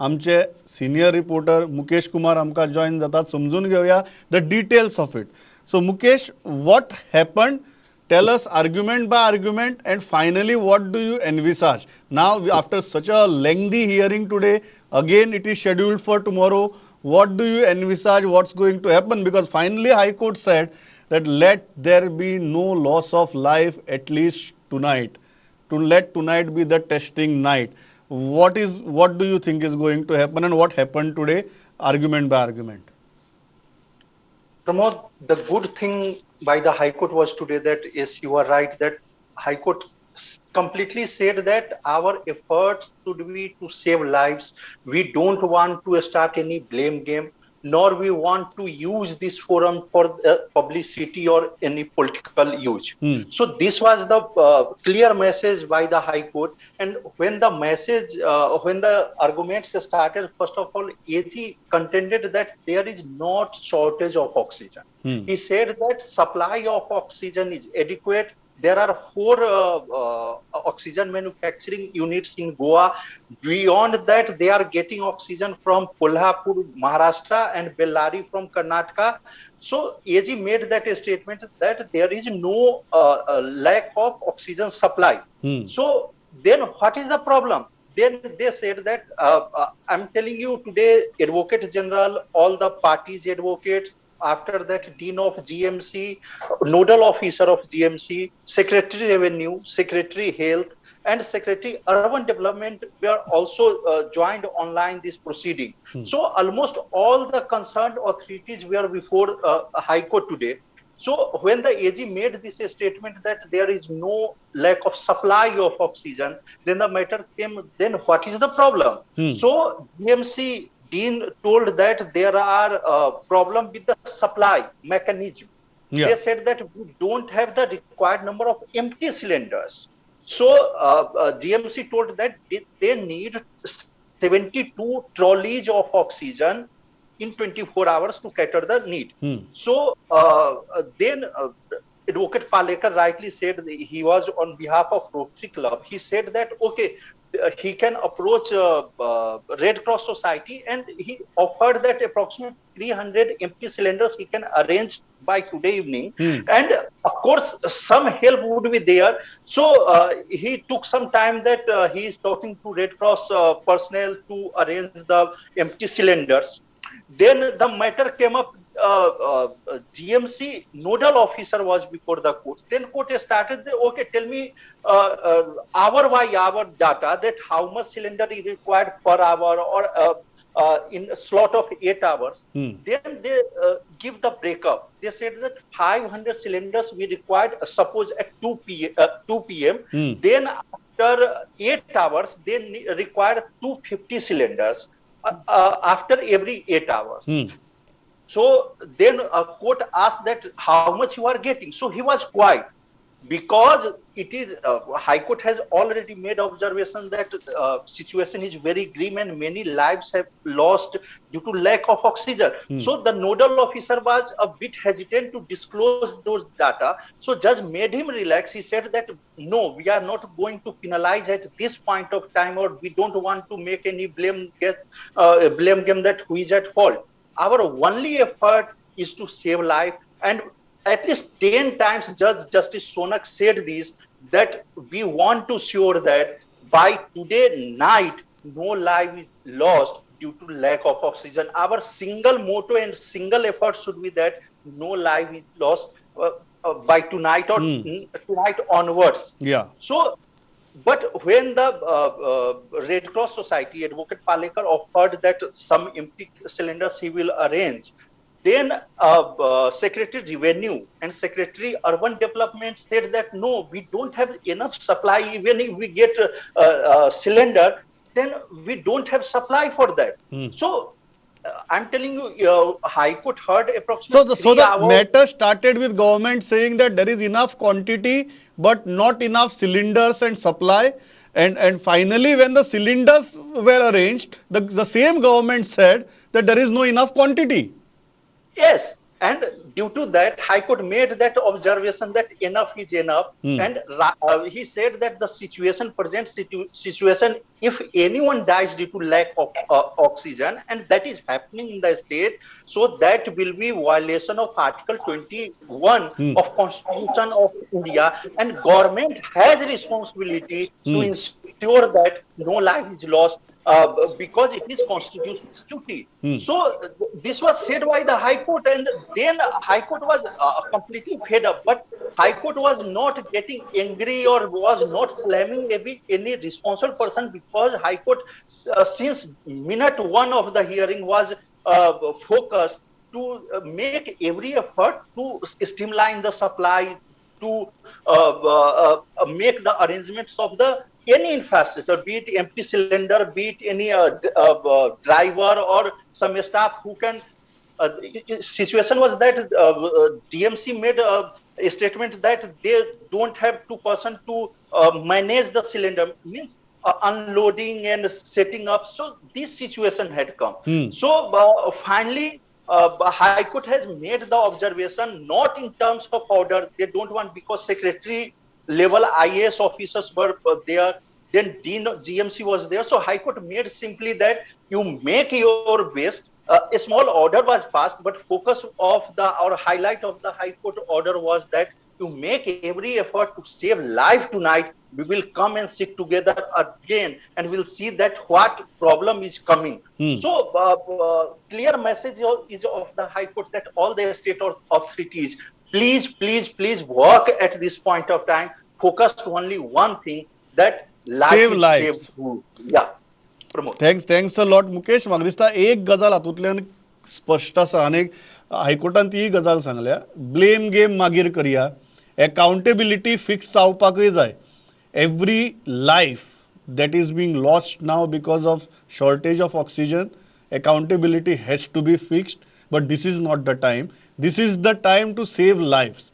आमचे senior reporter Mukesh Kumar आमकां join जातात. समजून घेवया the details of it. So Mukesh, what happened? Tell us argument by argument, and finally what do you envisage? Now after such a lengthy hearing today, again it is scheduled for tomorrow. What do you envisage what's going to happen? Because finally High Court said that let there be no loss of life at least tonight. To let tonight be the testing night. What do you think is going to happen, and what happened today, argument by argument? Pramod, the good thing by the High Court was today that, yes, you are right, that High Court completely said that our efforts should be to save lives. We don't want to start any blame game, nor we want to use this forum for publicity or any political use. So this was the clear message by the High Court. And when the message, when the arguments started, first of all, AG contended that there is not shortage of oxygen. He said that supply of oxygen is adequate. There are 4 oxygen manufacturing units in Goa. Beyond that, they are getting oxygen from Kolhapur, Maharashtra, and Bellary from Karnataka. So AG made that statement that there is no lack of oxygen supply. So then what is the problem? Then they said that, I'm telling you today, Advocate General, all the parties advocates, after that Dean of GMC, Nodal Officer of GMC, Secretary Revenue, Secretary Health, and Secretary Urban Development were also joined online this proceeding. So almost all the concerned authorities were before High Court today. So when the AG made this statement that there is no lack of supply of oxygen, then the matter came, then what is the problem? So GMC Dean told that there are problem with the supply mechanism. They said that we don't have the required number of empty cylinders. So GMC told that they need 72 trolleys of oxygen in 24 hours to cater the need. So then Advocate Palekar rightly said, he was on behalf of Rotary Club. He said that, okay, he can approach Red Cross Society, and he offered that approximately 300 empty cylinders he can arrange by today evening. And of course, some help would be there. So he took some time that he is talking to Red Cross personnel to arrange the empty cylinders. Then the matter came up. GMC nodal officer was before the court. Then court started, okay, tell me hour by hour data that how much cylinder is required per hour or in a slot of 8 hours. Then they give the breakup. They said that 500 cylinders we required, suppose at 2 p.m. Then after 8 hours, they required 250 cylinders after every 8 hours. So then a court asked that how much you are getting. So he was quiet because it is High Court has already made observation that situation is very grim and many lives have lost due to lack of oxygen. So the nodal officer was a bit hesitant to disclose those data. So judge made him relax. He said that no, we are not going to penalize at this point of time, or we don't want to make any blame game that who is at fault. Our only effort is to save life, and at least 10 times Judge Justice Sonak said this, that we want to sure that by today night no life is lost due to lack of oxygen. Our single motto and single effort should be that no life is lost by tonight or tonight onwards. So but when the Red Cross Society, Advocate Palekar offered that some empty cylinders he will arrange, then Secretary Revenue and Secretary Urban Development said that no, we don't have enough supply. Even if we get a cylinder, then we don't have supply for that. So I'm telling you, High Court heard approximately so the matter started with government saying that there is enough quantity but not enough cylinders and supply, and finally when the cylinders were arranged, the same government said that there is no enough quantity. Yes, and due to that, High Court made that observation that enough is enough, Hmm. and he said that the situation, present situation, if anyone dies due to lack of oxygen, and that is happening in the state, so that will be violation of Article 21 Hmm. of Constitution of India, and government has responsibility to Hmm. ensure that no life is lost, because it is constitutional duty. Hmm. So this was said by the High Court, and then High Court was completely fed up. But High Court was not getting angry or was not slamming any responsible person, because High Court, since minute one of the hearing, was focused to make every effort to streamline the supply, to make the arrangements of the any infrastructure, be it empty cylinder, be it any driver or some staff who can. Situation was that DMC made a statement that they don't have 2% to manage the cylinder, means unloading and setting up. So this situation had come. Hmm. So finally, High Court has made the observation not in terms of order. They don't want, because secretary level IAS officers were there. Then Dean GMC was there. So High Court made simply that you make your best. A small order was passed, but focus of the or highlight of the High Court order was that you make every effort to save life tonight. We will come and sit together again, and we'll see that what problem is coming. Hmm. So clear message is of the High Court that all the state authorities, please, please, please work at this point of time. Focus only one thing, that life Save is saved lives. through. Yeah, Pramod. Thanks a lot Mukesh. म्हाका दिसता एक गजाल हातूंतल्यान स्पश्ट आसा, आनी हायकोर्टान ती गजाल सांगल्या, ब्लेम गेम मागीर करया, एकाउंटेबिलिटी फिक्स जावपाकूय जाय. Every life that is being lost now because of shortage of oxygen, accountability has to be fixed, but this is not the time. This is the time to save lives.